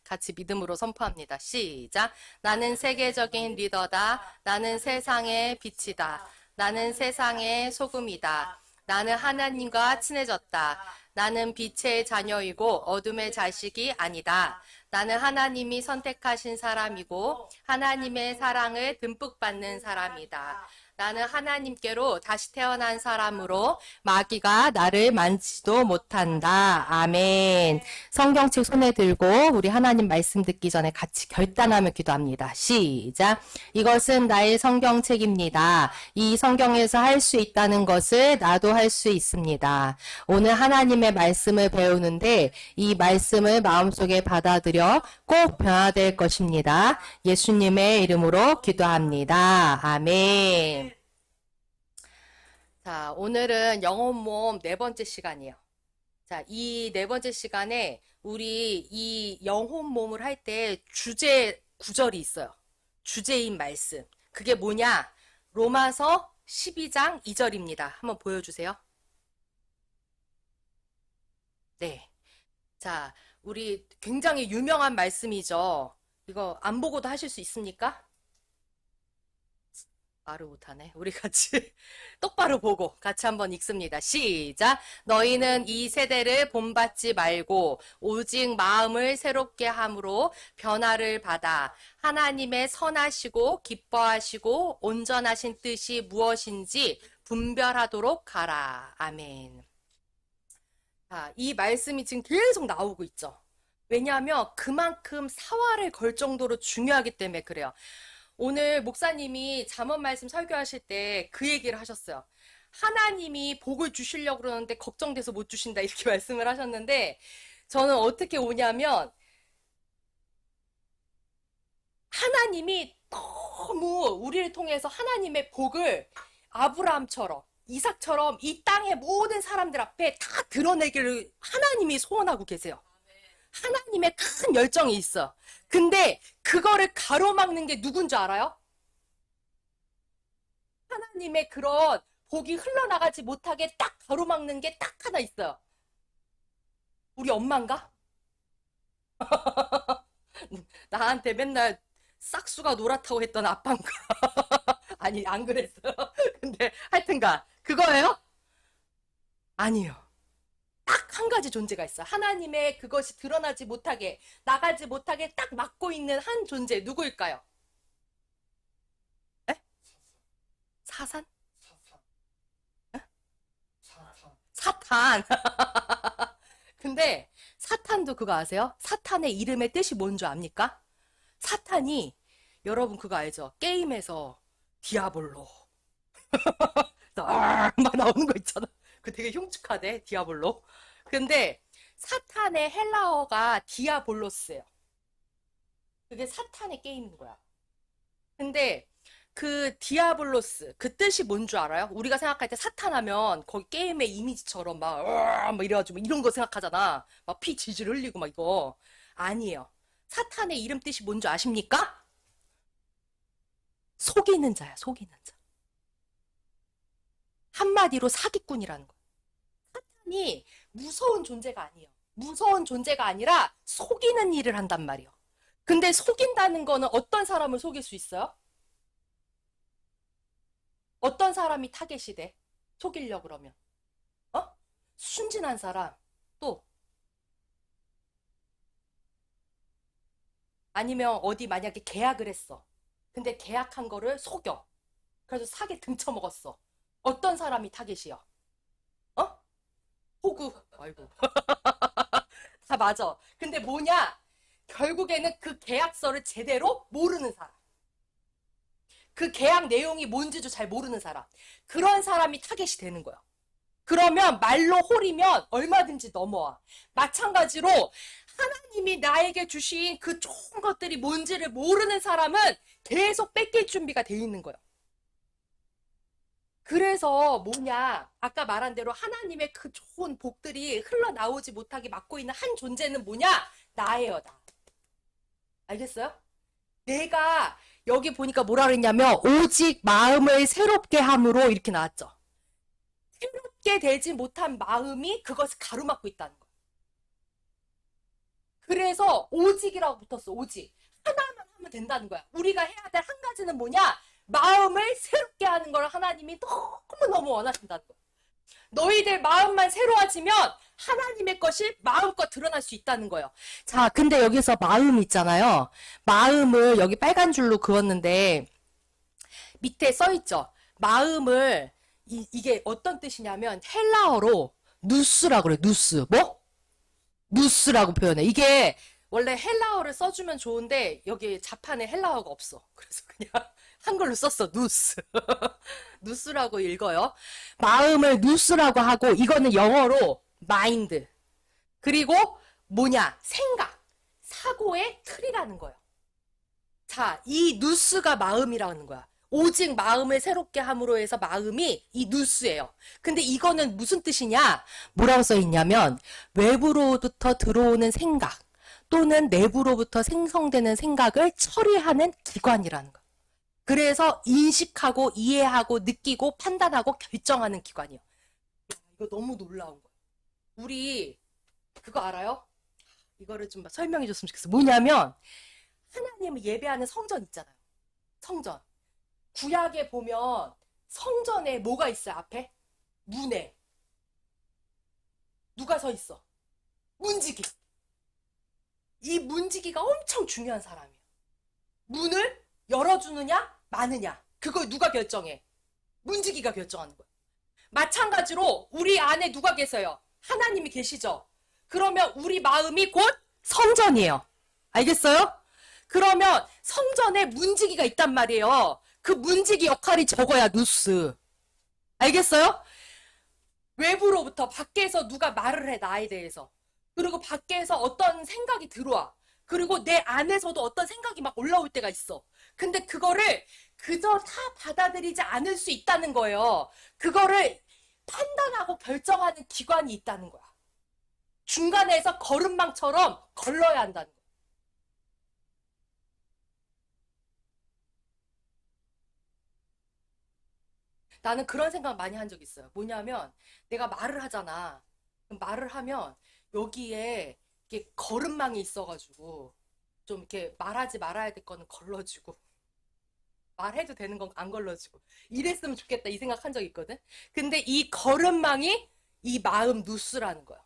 같이 믿음으로 선포합니다. 시작. 나는 세계적인 리더다. 나는 세상의 빛이다. 나는 세상의 소금이다. 나는 하나님과 친해졌다. 나는 빛의 자녀이고 어둠의 자식이 아니다. 나는 하나님이 선택하신 사람이고 하나님의 사랑을 듬뿍 받는 사람이다. 나는 하나님께로 다시 태어난 사람으로 마귀가 나를 만지지도 못한다. 아멘. 성경책 손에 들고 우리 하나님 말씀 듣기 전에 같이 결단하며 기도합니다. 시작. 이것은 나의 성경책입니다. 이 성경에서 할 수 있다는 것을 나도 할 수 있습니다. 오늘 하나님의 말씀을 배우는데 이 말씀을 마음속에 받아들여 꼭 변화될 것입니다. 예수님의 이름으로 기도합니다. 아멘. 자, 오늘은 영혼 모험 네 번째 시간이에요. 자, 이 네 번째 시간에 우리 이 영혼 모험을 할 때 주제 구절이 있어요. 주제인 말씀. 그게 뭐냐? 로마서 12장 2절입니다. 한번 보여주세요. 네. 자, 우리 굉장히 유명한 말씀이죠. 이거 안 보고도 하실 수 있습니까? 말을 못하네. 우리 같이 똑바로 보고 같이 한번 읽습니다. 시작. 너희는 이 세대를 본받지 말고 오직 마음을 새롭게 함으로 변화를 받아 하나님의 선하시고 기뻐하시고 온전하신 뜻이 무엇인지 분별하도록 가라. 아멘. 자, 이 말씀이 지금 계속 나오고 있죠. 왜냐하면 그만큼 사활을 걸 정도로 중요하기 때문에 그래요. 오늘 목사님이 잠언 말씀 설교하실 때 그 얘기를 하셨어요. 하나님이 복을 주시려고 그러는데 걱정돼서 못 주신다 이렇게 말씀을 하셨는데 저는 어떻게 오냐면 하나님이 너무 우리를 통해서 하나님의 복을 아브라함처럼 이삭처럼 이 땅의 모든 사람들 앞에 다 드러내기를 하나님이 소원하고 계세요. 하나님의 큰 열정이 있어. 근데 그거를 가로막는 게 누군 줄 알아요? 하나님의 그런 복이 흘러나가지 못하게 딱 가로막는 게 딱 하나 있어요. 우리 엄마인가? 나한테 맨날 싹수가 노랗다고 했던 아빠인가? 아니, 안 그랬어요. 근데 하여튼간 그거예요? 아니요. 딱 한 가지 존재가 있어. 하나님의 그것이 드러나지 못하게, 나가지 못하게 딱 막고 있는 한 존재, 누구일까요? 에? 사산? 에? 사탄. 근데 사탄도 그거 아세요? 사탄의 이름의 뜻이 뭔 줄 압니까? 사탄이, 여러분 그거 알죠? 게임에서 디아블로. 막 나오는 거 있잖아. 그 되게 흉측하대, 디아블로. 근데 사탄의 헬라어가 디아볼로스예요. 그게 사탄의 게임인 거야. 근데 그 디아블로스 그 뜻이 뭔 줄 알아요? 우리가 생각할 때 사탄 하면 거기 게임의 이미지처럼 막 이래가지고 이런 거 생각하잖아. 막 피 질질 흘리고 막 이거. 아니에요. 사탄의 이름 뜻이 뭔 줄 아십니까? 속이는 자야, 속이는 자. 한마디로 사기꾼이라는 거야. 사탄이 무서운 존재가 아니에요. 무서운 존재가 아니라 속이는 일을 한단 말이에요. 근데 속인다는 거는 어떤 사람을 속일 수 있어요? 어떤 사람이 타겟이 돼? 속이려 그러면. 어? 순진한 사람. 또 아니면 어디 만약에 계약을 했어. 근데 계약한 거를 속여. 그래서 사기 등쳐먹었어. 어떤 사람이 타겟이야? 어? 호구. 아이고. 다 맞아. 근데 뭐냐? 결국에는 그 계약서를 제대로 모르는 사람. 그 계약 내용이 뭔지도 잘 모르는 사람. 그런 사람이 타겟이 되는 거야. 그러면 말로 홀이면 얼마든지 넘어와. 마찬가지로 하나님이 나에게 주신 그 좋은 것들이 뭔지를 모르는 사람은 계속 뺏길 준비가 돼 있는 거야. 그래서 뭐냐, 아까 말한 대로 하나님의 그 좋은 복들이 흘러나오지 못하게 막고 있는 한 존재는 뭐냐? 나예요, 나. 알겠어요? 내가 여기 보니까 뭐라 그랬냐면 오직 마음을 새롭게 함으로 이렇게 나왔죠. 새롭게 되지 못한 마음이 그것을 가로막고 있다는 거예요. 그래서 오직이라고 붙었어. 오직. 하나만 하면 된다는 거야. 우리가 해야 될 한 가지는 뭐냐? 마음을 새롭게 하는 걸 하나님이 너무너무 원하신다는 거야. 너희들 마음만 새로워지면 하나님의 것이 마음껏 드러날 수 있다는 거예요. 자, 근데 여기서 마음 있잖아요. 마음을 여기 빨간 줄로 그었는데 밑에 써 있죠. 마음을 이게 어떤 뜻이냐면 헬라어로 누스라고 그래. 누스. 뭐? 누스라고 표현해. 이게 원래 헬라어를 써주면 좋은데 여기 자판에 헬라어가 없어. 그래서 그냥 한글로 썼어. 누스. 누스라고 읽어요. 마음을 누스라고 하고 이거는 영어로 마인드. 그리고 뭐냐? 생각. 사고의 틀이라는 거예요. 자, 이 누스가 마음이라는 거야. 오직 마음을 새롭게 함으로 해서 마음이 이 누스예요. 근데 이거는 무슨 뜻이냐? 뭐라고 써 있냐면 외부로부터 들어오는 생각 또는 내부로부터 생성되는 생각을 처리하는 기관이라는 거야. 그래서 인식하고 이해하고 느끼고 판단하고 결정하는 기관이에요. 이거 너무 놀라운 거야. 우리 그거 알아요? 이거를 좀 설명해 줬으면 좋겠어. 뭐냐면 하나님을 예배하는 성전 있잖아요. 성전. 구약에 보면 성전에 뭐가 있어요? 앞에? 문에. 누가 서 있어? 문지기. 이 문지기가 엄청 중요한 사람이에요. 문을 열어주느냐 마느냐 그걸 누가 결정해? 문지기가 결정하는 거야. 마찬가지로 우리 안에 누가 계세요? 하나님이 계시죠? 그러면 우리 마음이 곧 성전이에요. 알겠어요? 그러면 성전에 문지기가 있단 말이에요. 그 문지기 역할이 저거야. 누스. 알겠어요? 외부로부터 밖에서 누가 말을 해 나에 대해서. 그리고 밖에서 어떤 생각이 들어와. 그리고 내 안에서도 어떤 생각이 막 올라올 때가 있어. 근데 그거를 그저 다 받아들이지 않을 수 있다는 거예요. 그거를 판단하고 결정하는 기관이 있다는 거야. 중간에서 걸음망처럼 걸러야 한다는 거야. 나는 그런 생각 많이 한 적 있어요. 뭐냐면 내가 말을 하잖아. 말을 하면 여기에 이렇게 걸음망이 있어가지고 좀 이렇게 말하지 말아야 될 거는 걸러주고 말해도 되는 건 안 걸러주고 이랬으면 좋겠다 이 생각 한 적 있거든. 근데 이 걸음망이 이 마음 누스라는 거야.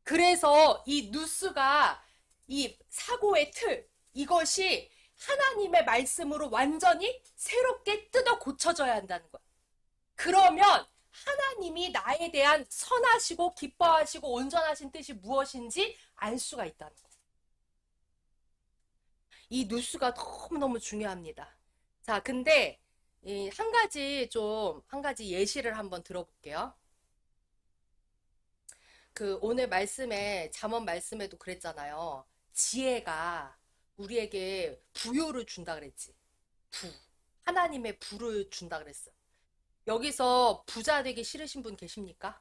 그래서 이 누스가 이 사고의 틀 이것이 하나님의 말씀으로 완전히 새롭게 뜯어 고쳐져야 한다는 거야. 그러면 하나님이 나에 대한 선하시고 기뻐하시고 온전하신 뜻이 무엇인지 알 수가 있다는 거야. 이 누수가 너무너무 중요합니다. 자, 근데 한 가지 예시를 한번 들어볼게요. 그 오늘 말씀에 잠언 말씀에도 그랬잖아요. 지혜가 우리에게 부요를 준다 그랬지. 부. 하나님의 부를 준다 그랬어. 여기서 부자 되기 싫으신 분 계십니까?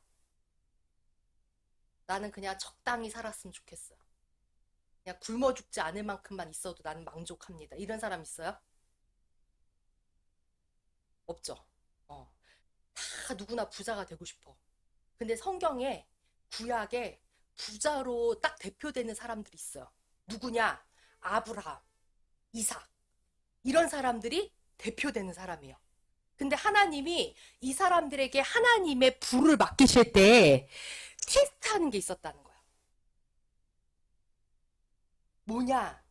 나는 그냥 적당히 살았으면 좋겠어. 그냥 굶어 죽지 않을 만큼만 있어도 나는 만족합니다. 이런 사람 있어요? 없죠. 어. 다 누구나 부자가 되고 싶어. 근데 성경에 구약에 부자로 딱 대표되는 사람들이 있어요. 누구냐? 아브라함, 이삭. 이런 사람들이 대표되는 사람이에요. 근데 하나님이 이 사람들에게 하나님의 부를 맡기실 때 테스트하는 게 있었다는 거야. 뭐냐?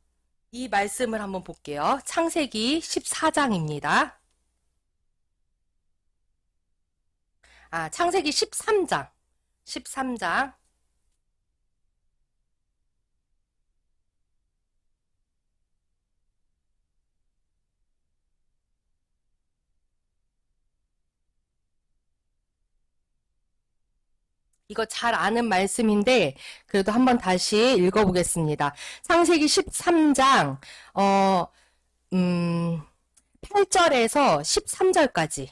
이 말씀을 한번 볼게요. 창세기 14장입니다. 창세기 13장. 13장. 이거 잘 아는 말씀인데 그래도 한번 다시 읽어보겠습니다. 창세기 13장 8절에서 13절까지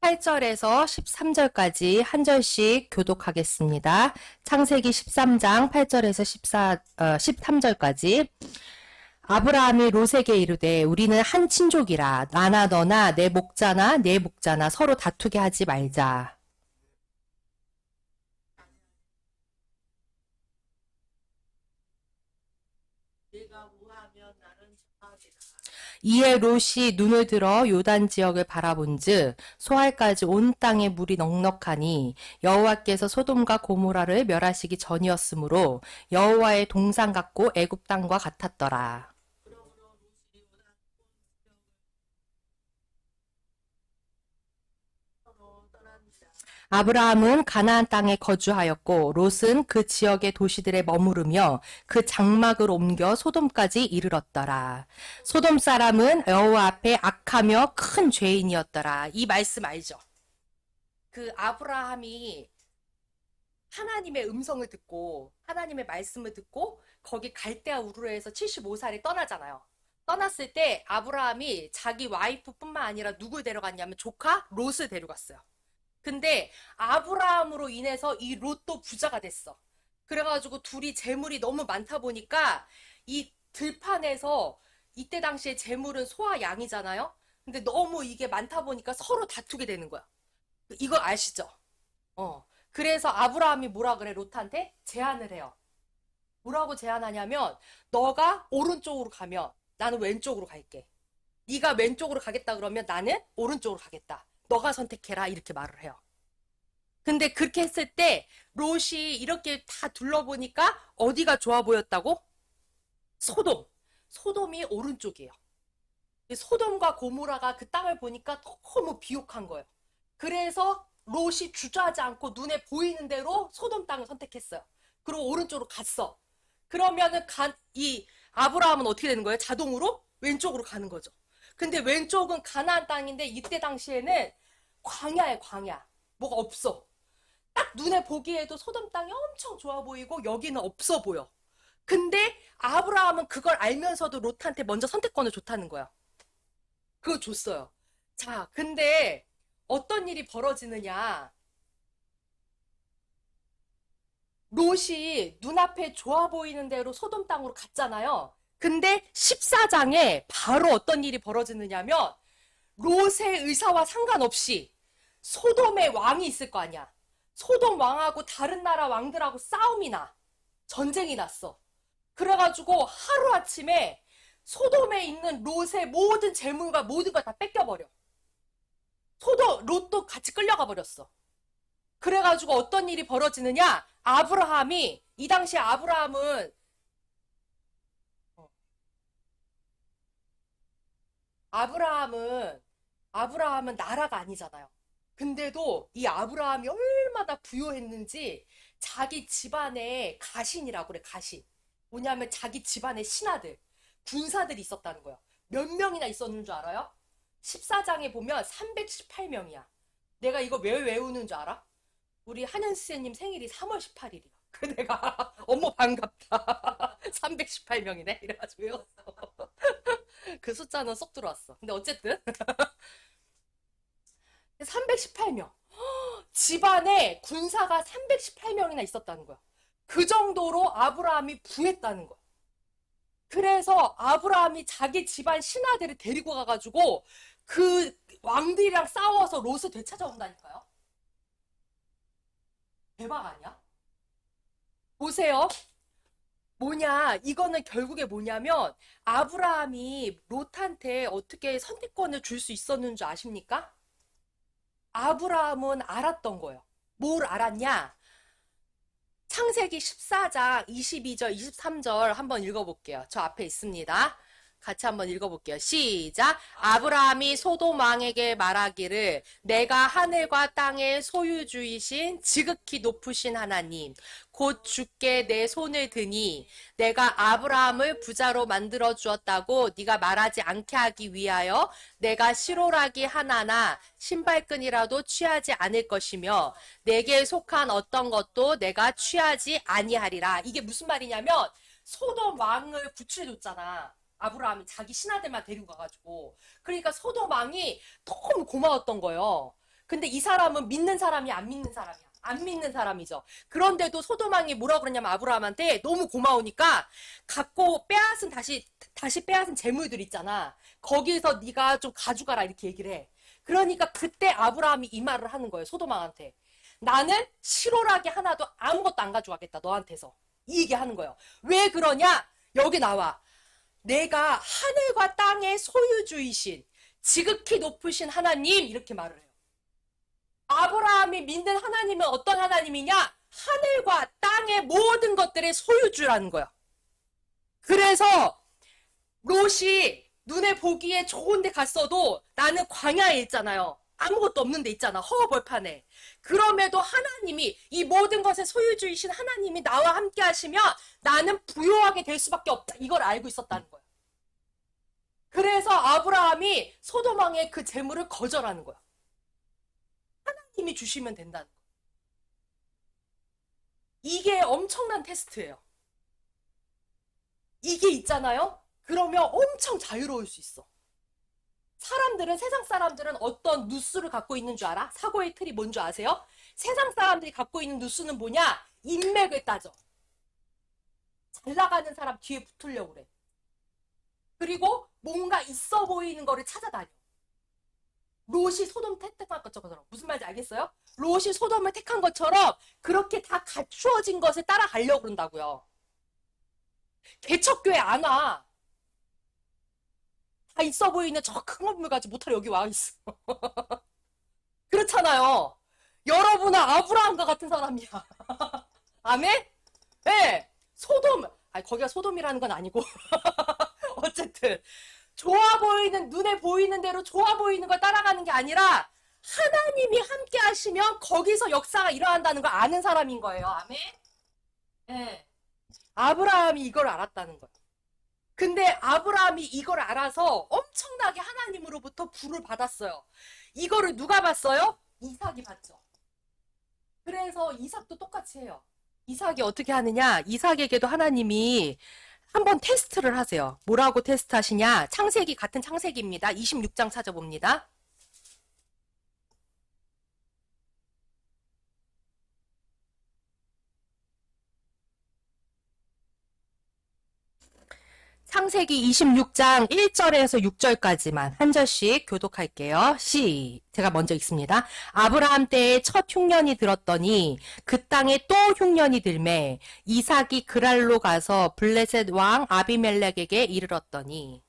8절에서 13절까지 한 절씩 교독하겠습니다. 창세기 13장 8절에서 13절까지 아브라함이 롯에게 이르되 우리는 한 친족이라 나나 너나 내 목자나 내 목자나 서로 다투게 하지 말자. 이에 롯이 눈을 들어 요단 지역을 바라본즉 소알까지 온 땅에 물이 넉넉하니 여호와께서 소돔과 고모라를 멸하시기 전이었으므로 여호와의 동산 같고 애굽 땅과 같았더라. 아브라함은 가나안 땅에 거주하였고 롯은 그 지역의 도시들에 머무르며 그 장막을 옮겨 소돔까지 이르렀더라. 소돔 사람은 여호와 앞에 악하며 큰 죄인이었더라. 이 말씀 알죠? 그 아브라함이 하나님의 음성을 듣고 하나님의 말씀을 듣고 거기 갈대아 우르에서 75살에 떠나잖아요. 떠났을 때 아브라함이 자기 와이프뿐만 아니라 누굴 데려갔냐면 조카 롯을 데려갔어요. 근데 아브라함으로 인해서 이 롯도 부자가 됐어. 그래가지고 둘이 재물이 너무 많다 보니까 이 들판에서 이때 당시에 재물은 소와 양이잖아요. 근데 너무 이게 많다 보니까 서로 다투게 되는 거야. 이거 아시죠? 그래서 아브라함이 뭐라 그래 롯한테? 제안을 해요. 뭐라고 제안하냐면 너가 오른쪽으로 가면 나는 왼쪽으로 갈게. 네가 왼쪽으로 가겠다 그러면 나는 오른쪽으로 가겠다. 너가 선택해라 이렇게 말을 해요. 근데 그렇게 했을 때 롯이 이렇게 다 둘러보니까 어디가 좋아 보였다고? 소돔. 소돔이 오른쪽이에요. 소돔과 고모라가 그 땅을 보니까 너무 비옥한 거예요. 그래서 롯이 주저하지 않고 눈에 보이는 대로 소돔 땅을 선택했어요. 그리고 오른쪽으로 갔어. 그러면은 이 아브라함은 어떻게 되는 거예요? 자동으로 왼쪽으로 가는 거죠. 근데 왼쪽은 가나안 땅인데 이때 당시에는 광야에 광야. 뭐가 없어. 딱 눈에 보기에도 소돔 땅이 엄청 좋아 보이고 여기는 없어 보여. 근데 아브라함은 그걸 알면서도 롯한테 먼저 선택권을 줬다는 거야. 그거 줬어요. 자, 근데 어떤 일이 벌어지느냐. 롯이 눈앞에 좋아 보이는 대로 소돔 땅으로 갔잖아요. 근데 14장에 바로 어떤 일이 벌어지느냐면 롯의 의사와 상관없이 소돔의 왕이 있을 거 아니야. 소돔 왕하고 다른 나라 왕들하고 싸움이 나. 전쟁이 났어. 그래가지고 하루아침에 소돔에 있는 롯의 모든 재물과 모든 걸 다 뺏겨버려. 롯도 같이 끌려가 버렸어. 그래가지고 어떤 일이 벌어지느냐. 아브라함이 이 당시에 아브라함은 나라가 아니잖아요. 근데도 이 아브라함이 얼마나 부유했는지 자기 집안에 가신이라고 그래, 가신. 뭐냐면 자기 집안에 신하들, 군사들이 있었다는 거예요. 몇 명이나 있었는 줄 알아요? 14장에 보면 318명이야. 내가 이거 왜 외우는 줄 알아? 우리 한현수님 생일이 3월 18일이야. 그 내가 어머 반갑다. 318명이네. 이래가지고 외웠어. 그 숫자는 쏙 들어왔어. 근데 어쨌든 318명. 집안에 군사가 318명이나 있었다는 거야. 그 정도로 아브라함이 부했다는 거야. 그래서 아브라함이 자기 집안 신하들을 데리고 가가지고 그 왕들이랑 싸워서 롯을 되찾아온다니까요. 대박 아니야? 보세요. 이거는 결국에 뭐냐면 아브라함이 롯한테 어떻게 선택권을 줄 수 있었는 줄 아십니까? 아브라함은 알았던 거예요. 뭘 알았냐? 창세기 14장 22절, 23절 한번 읽어볼게요. 저 앞에 있습니다. 같이 한번 읽어볼게요. 시작. 아브라함이 소돔 왕에게 말하기를 내가 하늘과 땅의 소유주이신 지극히 높으신 하나님 곧 주께 내 손을 드니 내가 아브라함을 부자로 만들어 주었다고 네가 말하지 않게 하기 위하여 내가 시로라기 하나나 신발끈이라도 취하지 않을 것이며 내게 속한 어떤 것도 내가 취하지 아니하리라. 이게 무슨 말이냐면 소돔 왕을 구출해 줬잖아. 아브라함이 자기 신하들만 데리고 가가지고. 그러니까 소돔 왕이 너무 고마웠던 거예요. 근데 이 사람은 믿는 사람이 안 믿는 사람이야. 안 믿는 사람이죠. 그런데도 소돔 왕이 뭐라 그러냐면 아브라함한테 너무 고마우니까 갖고 다시 빼앗은 재물들 있잖아. 거기서 네가 좀 가져가라 이렇게 얘기를 해. 그러니까 그때 아브라함이 이 말을 하는 거예요. 소돔 왕한테. 나는 시로라기 하나도 아무것도 안 가져가겠다. 너한테서. 이 얘기 하는 거예요. 왜 그러냐? 여기 나와. 내가 하늘과 땅의 소유주이신 지극히 높으신 하나님 이렇게 말을 해요. 아브라함이 믿는 하나님은 어떤 하나님이냐? 하늘과 땅의 모든 것들의 소유주라는 거야. 그래서 롯이 눈에 보기에 좋은 데 갔어도 나는 광야에 있잖아요. 아무것도 없는 데 있잖아. 허허벌판에. 그럼에도 하나님이 이 모든 것의 소유주이신 하나님이 나와 함께 하시면 나는 부요하게 될 수밖에 없다. 이걸 알고 있었다는 거야. 그래서 아브라함이 소돔왕의 그 재물을 거절하는 거야. 하나님이 주시면 된다는 거야. 이게 엄청난 테스트예요. 이게 있잖아요. 그러면 엄청 자유로울 수 있어. 사람들은, 세상 사람들은 어떤 누수를 갖고 있는 줄 알아? 사고의 틀이 뭔 줄 아세요? 세상 사람들이 갖고 있는 누수는 뭐냐? 인맥을 따져. 잘 나가는 사람 뒤에 붙으려고 그래. 그리고 뭔가 있어 보이는 거를 찾아다녀. 롯이 소돔 택한 것처럼. 무슨 말인지 알겠어요? 롯이 소돔을 택한 것처럼 그렇게 다 갖추어진 것을 따라가려고 그런다고요. 개척교회 안 와. 다 있어 보이는 저 큰 건물 가지고 못하러 여기 와 있어. 그렇잖아요. 여러분은 아브라함과 같은 사람이야. 아멘? 네. 소돔. 아니, 거기가 소돔이라는 건 아니고. 어쨌든. 좋아 보이는, 눈에 보이는 대로 좋아 보이는 걸 따라가는 게 아니라 하나님이 함께 하시면 거기서 역사가 일어난다는 걸 아는 사람인 거예요. 아멘? 네. 아브라함이 이걸 알았다는 거예요. 근데 아브라함이 이걸 알아서 엄청나게 하나님으로부터 불을 받았어요. 이거를 누가 봤어요? 이삭이 봤죠. 그래서 이삭도 똑같이 해요. 이삭이 어떻게 하느냐? 이삭에게도 하나님이 한번 테스트를 하세요. 뭐라고 테스트 하시냐? 창세기, 같은 창세기입니다. 26장 찾아봅니다. 창세기 26장 1절에서 6절까지만 한 절씩 교독할게요. 제가 먼저 읽습니다. 아브라함 때에 첫 흉년이 들었더니 그 땅에 또 흉년이 들매 이삭이 그랄로 가서 블레셋 왕 아비멜렉에게 이르렀더니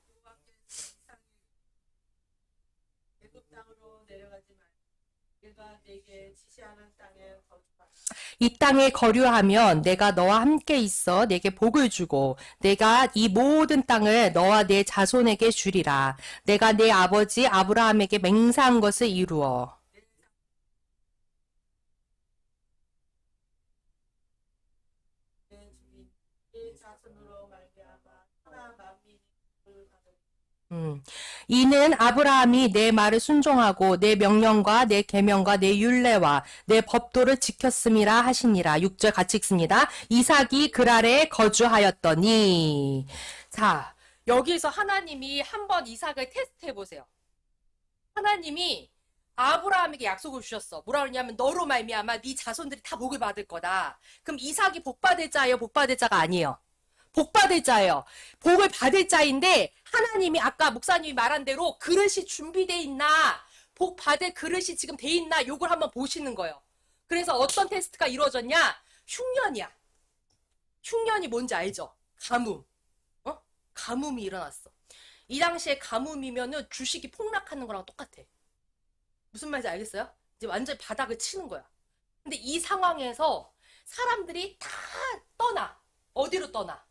이 땅에 거류하면 내가 너와 함께 있어 내게 복을 주고 내가 이 모든 땅을 너와 내 자손에게 주리라. 내가 내 아버지 아브라함에게 맹세한 것을 이루어. 이는 아브라함이 내 말을 순종하고 내 명령과 내 계명과 내 율례와 내 법도를 지켰음이라 하시니라. 6절 같이 읽습니다. 이삭이 그랄에 거주하였더니. 자, 여기서 하나님이 한번 이삭을 테스트해 보세요. 하나님이 아브라함에게 약속을 주셨어. 뭐라 그러냐면 너로 말미암아 네 자손들이 다 복을 받을 거다. 그럼 이삭이 복 받을 자예요? 복 받을 자가 아니에요. 복 받을 자예요. 복을 받을 자인데 하나님이 아까 목사님이 말한 대로 그릇이 준비돼 있나, 복 받을 그릇이 지금 돼 있나, 요걸 한번 보시는 거예요. 그래서 어떤 테스트가 이루어졌냐? 흉년이야. 흉년이 뭔지 알죠? 가뭄. 가뭄이 일어났어. 이 당시에 가뭄이면은 주식이 폭락하는 거랑 똑같아. 무슨 말인지 알겠어요? 이제 완전히 바닥을 치는 거야. 근데 이 상황에서 사람들이 다 떠나. 어디로 떠나?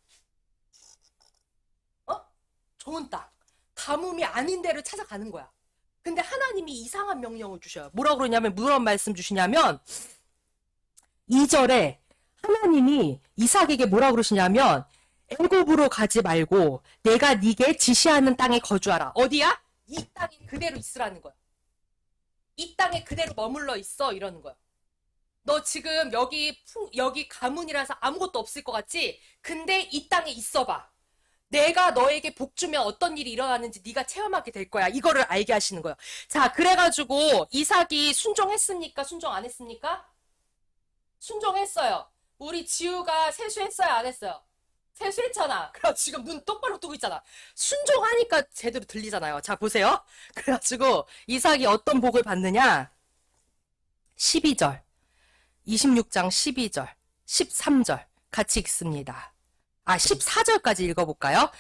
좋은 땅. 가뭄이 아닌 데를 찾아가는 거야. 근데 하나님이 이상한 명령을 주셔요. 뭐라고 그러냐면, 무슨 말씀 주시냐면, 2절에 하나님이 이삭에게 뭐라고 그러시냐면, 애굽으로 가지 말고 내가 네게 지시하는 땅에 거주하라. 어디야? 이 땅에 그대로 있으라는 거야. 이 땅에 그대로 머물러 있어. 이러는 거야. 너 지금 여기 가문이라서 아무것도 없을 것 같지? 근데 이 땅에 있어봐. 내가 너에게 복 주면 어떤 일이 일어나는지 네가 체험하게 될 거야. 이거를 알게 하시는 거예요. 자, 그래가지고 이삭이 순종했습니까? 순종 안 했습니까? 순종했어요. 우리 지우가 세수했어요? 안 했어요? 세수했잖아. 그럼 지금 눈 똑바로 뜨고 있잖아. 순종하니까 제대로 들리잖아요. 자, 보세요. 그래가지고 이삭이 어떤 복을 받느냐? 12절, 26장 12절, 13절 같이 읽습니다. 14절까지 읽어볼까요?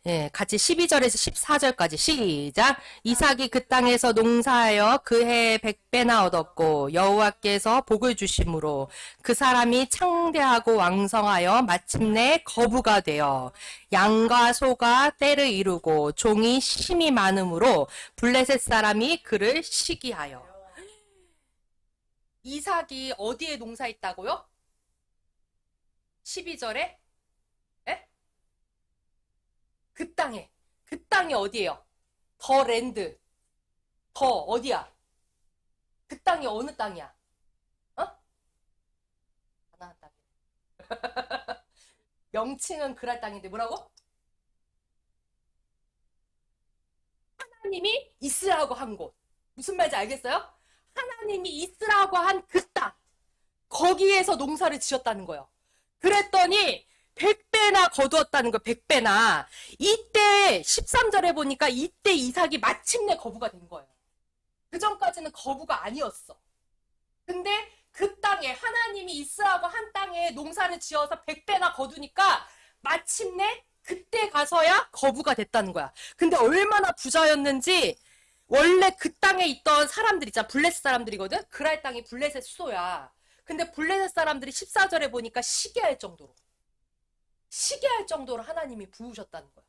예, 같이 12절에서 14절까지 시작. 이삭이 그 땅에서 농사하여 그 해에 100배나 얻었고 여호와께서 복을 주심으로 그 사람이 창대하고 왕성하여 마침내 거부가 되어 양과 소가 때를 이루고 종이 심이 많음으로 블레셋 사람이 그를 시기하여. 이삭이 어디에 농사했다고요? 12절에? 그 땅이 어디예요? 더 랜드. 더 어디야? 그 땅이 어느 땅이야? 어? 가나안 땅. 명칭은 그랄 땅인데 뭐라고? 하나님이 있으라고 한 곳. 무슨 말인지 알겠어요? 하나님이 있으라고 한 그 땅. 거기에서 농사를 지었다는 거예요. 그랬더니 100배나 거두었다는 거, 100배나. 이때 13절에 보니까 이때 이삭이 마침내 거부가 된 거예요. 그 전까지는 거부가 아니었어. 근데 그 땅에 하나님이 있으라고 한 땅에 농사를 지어서 100배나 거두니까 마침내 그때 가서야 거부가 됐다는 거야. 근데 얼마나 부자였는지 원래 그 땅에 있던 사람들 있잖아. 블레셋 사람들이거든. 그랄 땅이 블레셋 수도야. 근데 블레셋 사람들이 14절에 보니까 시기할 정도로 하나님이 부으셨다는 거야.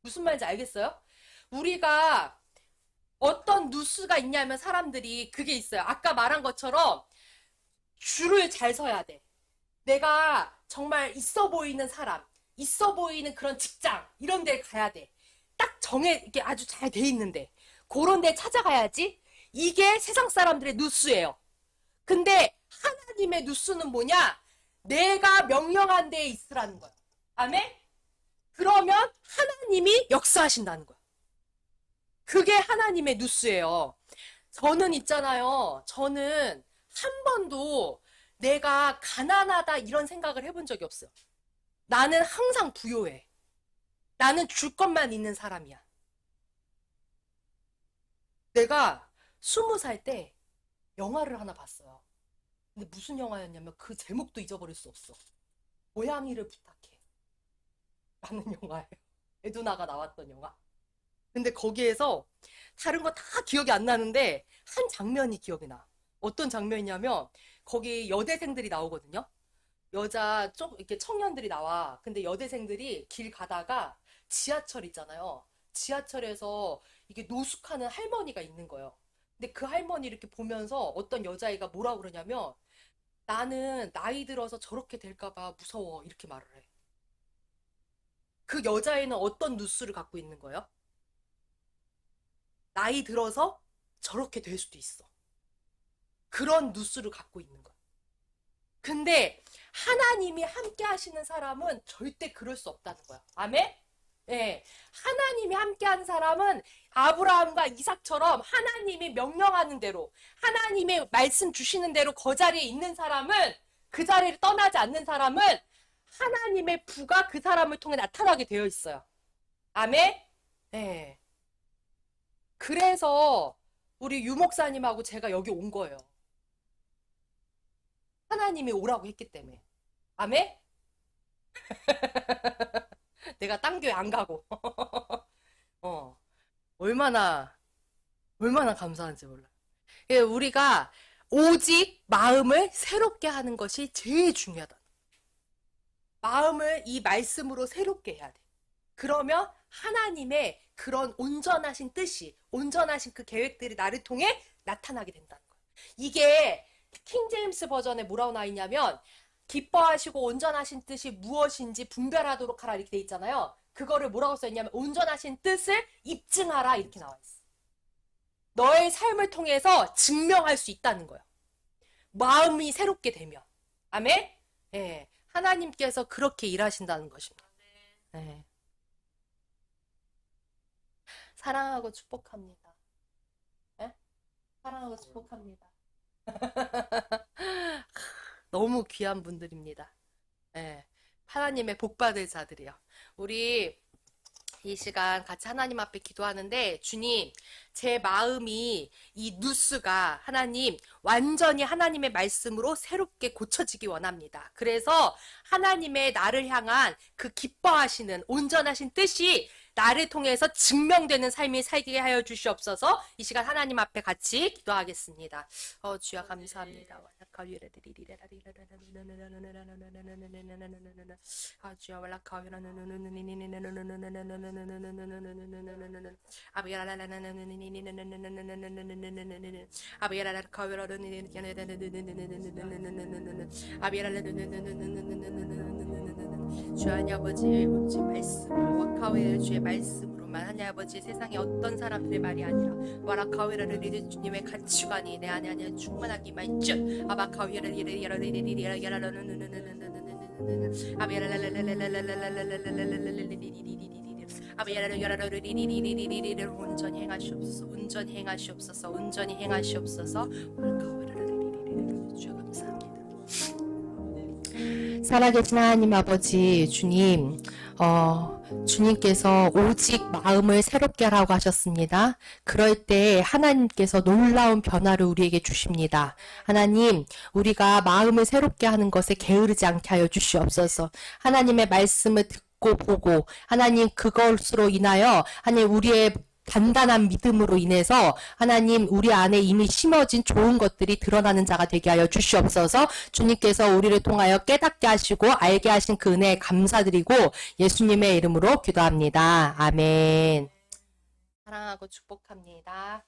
무슨 말인지 알겠어요? 우리가 어떤 누수가 있냐면 사람들이 그게 있어요. 아까 말한 것처럼 줄을 잘 서야 돼. 내가 정말 있어 보이는 사람, 있어 보이는 그런 직장 이런 데 가야 돼. 딱 이게 아주 잘 돼 있는데 그런 데 찾아가야지. 이게 세상 사람들의 누수예요. 근데 하나님의 누수는 뭐냐? 내가 명령한 데에 있으라는 거야. 아멘? 그러면 하나님이 역사하신다는 거야. 그게 하나님의 누수예요. 저는 있잖아요. 저는 한 번도 내가 가난하다 이런 생각을 해본 적이 없어요. 나는 항상 부요해. 나는 줄 것만 있는 사람이야. 내가 20살 때 영화를 하나 봤어요. 근데 무슨 영화였냐면 그 제목도 잊어버릴 수 없어. 고양이를 부탁해. 라는 영화예요. 에두나가 나왔던 영화. 근데 거기에서 다른 거 다 기억이 안 나는데 한 장면이 기억이 나. 어떤 장면이냐면 거기 여대생들이 나오거든요. 여자 좀 이렇게 청년들이 나와. 근데 여대생들이 길 가다가 지하철 있잖아요. 지하철에서 이게 노숙하는 할머니가 있는 거예요. 근데 그 할머니 이렇게 보면서 어떤 여자애가 뭐라고 그러냐면 나는 나이 들어서 저렇게 될까봐 무서워. 이렇게 말을 해. 그 여자애는 어떤 누수를 갖고 있는 거예요? 나이 들어서 저렇게 될 수도 있어. 그런 누수를 갖고 있는 거야. 근데 하나님이 함께 하시는 사람은 절대 그럴 수 없다는 거야. 아멘? 예. 하나님이 함께 하는 사람은 아브라함과 이삭처럼 하나님이 명령하는 대로, 하나님의 말씀 주시는 대로 그 자리에 있는 사람은, 그 자리를 떠나지 않는 사람은 하나님의 부가 그 사람을 통해 나타나게 되어 있어요. 아멘? 예. 그래서 우리 유 목사님하고 제가 여기 온 거예요. 하나님이 오라고 했기 때문에. 아멘? 내가 딴 교회 안 가고. 얼마나 감사한지 몰라. 우리가 오직 마음을 새롭게 하는 것이 제일 중요하다. 마음을 이 말씀으로 새롭게 해야 돼. 그러면 하나님의 그런 온전하신 뜻이, 온전하신 그 계획들이 나를 통해 나타나게 된다는 거예요. 이게 킹제임스 버전에 뭐라고 나와 있냐면 기뻐하시고 온전하신 뜻이 무엇인지 분별하도록 하라 이렇게 돼 있잖아요. 그거를 뭐라고 써있냐면 온전하신 뜻을 입증하라 이렇게 나와 있어. 너의 삶을 통해서 증명할 수 있다는 거예요. 마음이 새롭게 되면. 아멘? 예. 하나님께서 그렇게 일하신다는 것입니다. 네. 사랑하고 축복합니다. 네? 사랑하고 축복합니다. 너무 귀한 분들입니다. 네. 하나님의 복받을 자들이요. 우리 이 시간 같이 하나님 앞에 기도하는데 주님, 제 마음이 이 누스가 하나님 완전히 하나님의 말씀으로 새롭게 고쳐지기 원합니다. 그래서 하나님의 나를 향한 그 기뻐하시는 온전하신 뜻이 나를 통해서 증명되는 삶이 살게 하여 주시옵소서. 이 시간 하나님 앞에 같이 기도하겠습니다. 주여 감사합니다. 주여 주 하나님 아버지 오직 말씀으로 와카웨 주의 말씀으로만 하나님 아버지 세상에 어떤 사람들의 말이 아니라 와라카웨라를 주님의 가치관이 내 안에 아니라 충만하기만 쭉 아바카웨라를 온전히 행하시옵소서. 온전히 행하시옵소서. 온전히 행하시옵소서. 주여 감사합니다. 살아계신 하나님 아버지 주님, 주님께서 오직 마음을 새롭게 하라고 하셨습니다. 그럴 때 하나님께서 놀라운 변화를 우리에게 주십니다. 하나님, 우리가 마음을 새롭게 하는 것에 게으르지 않게 하여 주시옵소서. 하나님의 말씀을 듣고 보고 하나님 그것으로 인하여 하나님 우리의 단단한 믿음으로 인해서 하나님 우리 안에 이미 심어진 좋은 것들이 드러나는 자가 되게 하여 주시옵소서. 주님께서 우리를 통하여 깨닫게 하시고 알게 하신 그 은혜에 감사드리고 예수님의 이름으로 기도합니다. 아멘. 사랑하고 축복합니다.